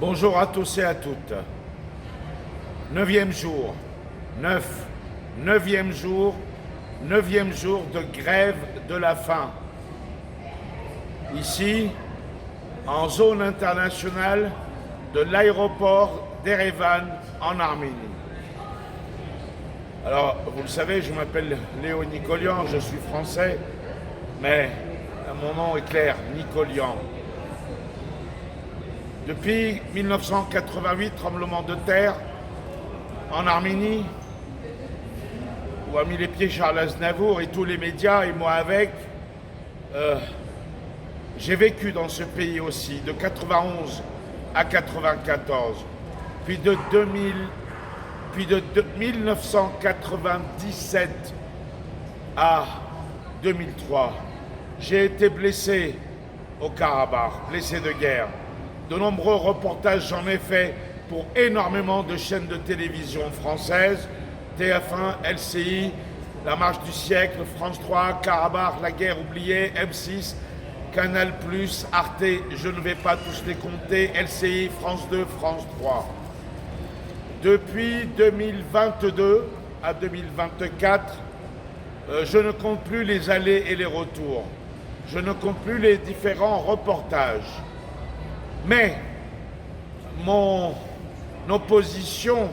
Bonjour à tous et à toutes. Neuvième jour, neuvième jour de grève de la faim. Ici, en zone internationale de l'aéroport d'Erevan en Arménie. Alors, vous le savez, je m'appelle Léo Nicolian, je suis français, mais mon nom est clair, Nicolian. Depuis 1988, tremblement de terre en Arménie, où a mis les pieds Charles Aznavour et tous les médias, et moi avec. J'ai vécu dans ce pays aussi, de 91 à 94, puis de 1997 à 2003. J'ai été blessé au Karabakh, blessé de guerre. De nombreux reportages j'en ai fait pour énormément de chaînes de télévision françaises, TF1, LCI, La Marche du Siècle, France 3, Karabakh, La Guerre oubliée, M6, Canal+, Arte, je ne vais pas tous les compter, LCI, France 2, France 3. Depuis 2022 à 2024, je ne compte plus les allers et les retours. Je ne compte plus les différents reportages. Mais mon opposition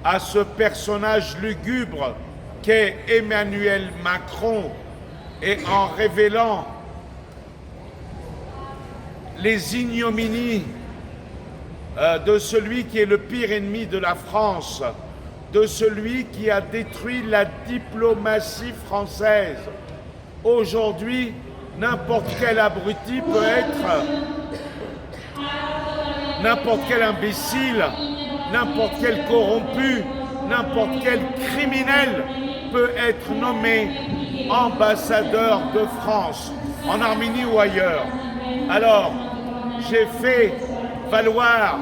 à ce personnage lugubre qu'est Emmanuel Macron, et en révélant les ignominies de celui qui est le pire ennemi de la France, de celui qui a détruit la diplomatie française. Aujourd'hui, n'importe quel abruti peut être, n'importe quel imbécile, n'importe quel corrompu, n'importe quel criminel peut être nommé ambassadeur de France, en Arménie ou ailleurs. Alors, j'ai fait valoir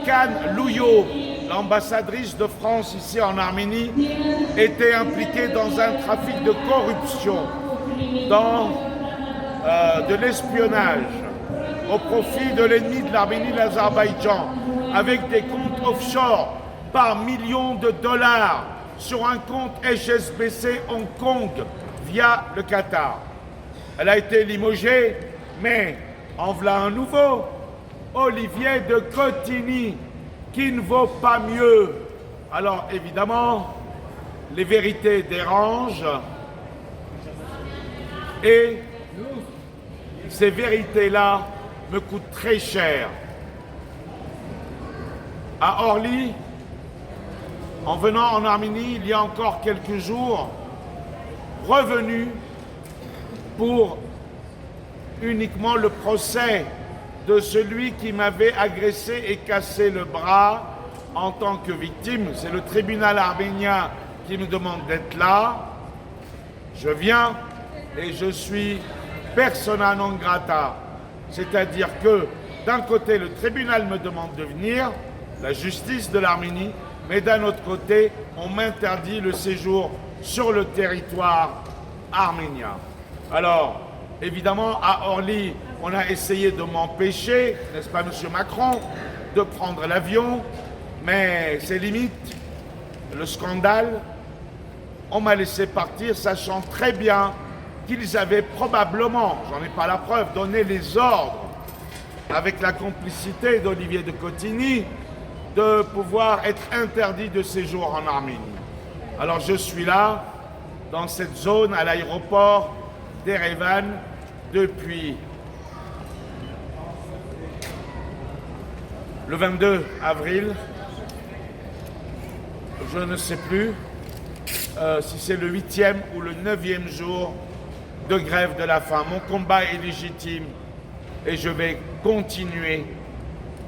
qu'Anne Louillot, l'ambassadrice de France ici en Arménie, était impliquée dans un trafic de corruption, dans de l'espionnage, au profit de l'ennemi de l'Arménie, l'Azerbaïdjan, avec des comptes offshore par millions de dollars sur un compte HSBC Hong Kong via le Qatar. Elle a été limogée, mais en voilà un nouveau, Olivier de Cotigny, qui ne vaut pas mieux. Alors évidemment, les vérités dérangent, et ces vérités-là me coûtent très cher. À Orly, en venant en Arménie il y a encore quelques jours, revenu pour uniquement le procès de celui qui m'avait agressé et cassé le bras en tant que victime. C'est le tribunal arménien qui me demande d'être là. Je viens et je suis persona non grata. C'est-à-dire que d'un côté, le tribunal me demande de venir, la justice de l'Arménie, mais d'un autre côté, on m'interdit le séjour sur le territoire arménien. Alors, évidemment, à Orly, on a essayé de m'empêcher, n'est-ce pas, Monsieur Macron, de prendre l'avion, mais c'est limite, le scandale, on m'a laissé partir, sachant très bien qu'ils avaient probablement, j'en ai pas la preuve, donné les ordres, avec la complicité d'Olivier de Cotigny, de pouvoir être interdit de séjour en Arménie. Alors je suis là, dans cette zone, à l'aéroport d'Erevan, depuis le 22 avril. Je ne sais plus si c'est le 8e ou le 9e jour de grève de la faim. Mon combat est légitime et je vais continuer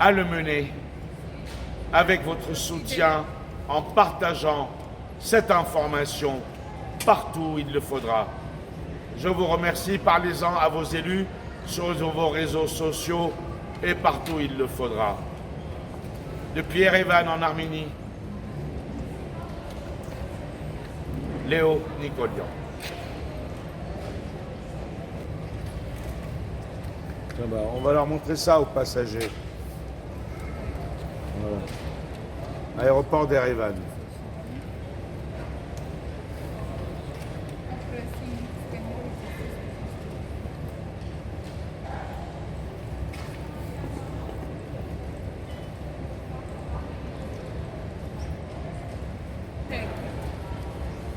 à le mener avec votre soutien, en partageant cette information partout où il le faudra. Je vous remercie, parlez-en à vos élus sur vos réseaux sociaux et partout où il le faudra. Depuis Erevan en Arménie, Léo Nicolian. On va leur montrer ça aux passagers. Voilà. Aéroport d'Erevan.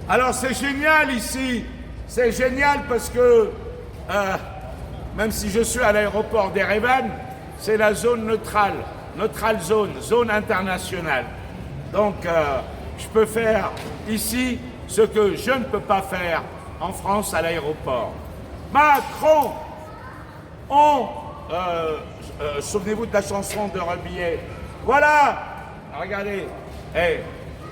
Alors c'est génial ici, c'est génial parce que même si je suis à l'aéroport d'Erevan, c'est la zone neutrale, zone internationale. Donc je peux faire ici ce que je ne peux pas faire en France à l'aéroport. Macron, souvenez-vous de la chanson de Rebillet. Voilà, regardez,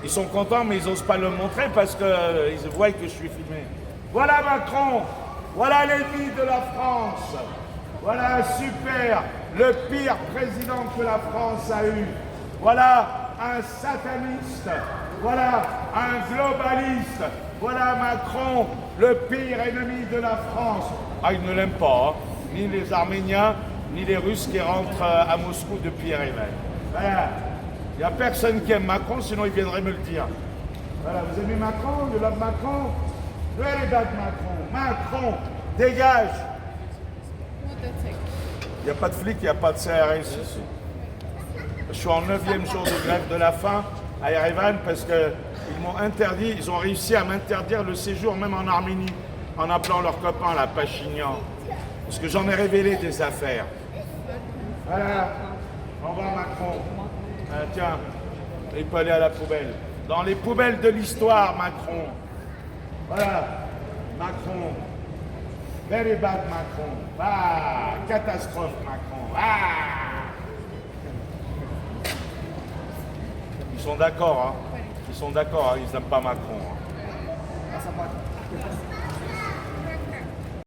ils sont contents mais ils n'osent pas le montrer parce qu'ils voient que je suis filmé. Voilà Macron, voilà l'ennemi de la France. Voilà super, le pire président que la France a eu. Voilà un sataniste, voilà un globaliste. Voilà Macron, le pire ennemi de la France. Ah, il ne l'aime pas, hein. Ni les Arméniens, ni les Russes qui rentrent à Moscou depuis Erevan. Voilà. Il n'y a personne qui aime Macron, sinon il viendrait me le dire. Voilà, vous aimez Macron? You love Macron? Very bad Macron. Macron, dégage. Il n'y a pas de flic, il n'y a pas de CRS ici. Je suis en 9e jour de grève de la faim à Erevan parce qu'ils m'ont interdit, ils ont réussi à m'interdire le séjour même en Arménie en appelant leur copain, la Pachinian. Parce que j'en ai révélé des affaires. Voilà. Au revoir Macron. Tiens, il peut aller à la poubelle. Dans les poubelles de l'histoire, Macron. Voilà, Macron. Very bad Macron. Ah, catastrophe Macron. Ah. Ils sont d'accord, hein. Ils sont d'accord, hein. Ils n'aiment pas Macron. Hein.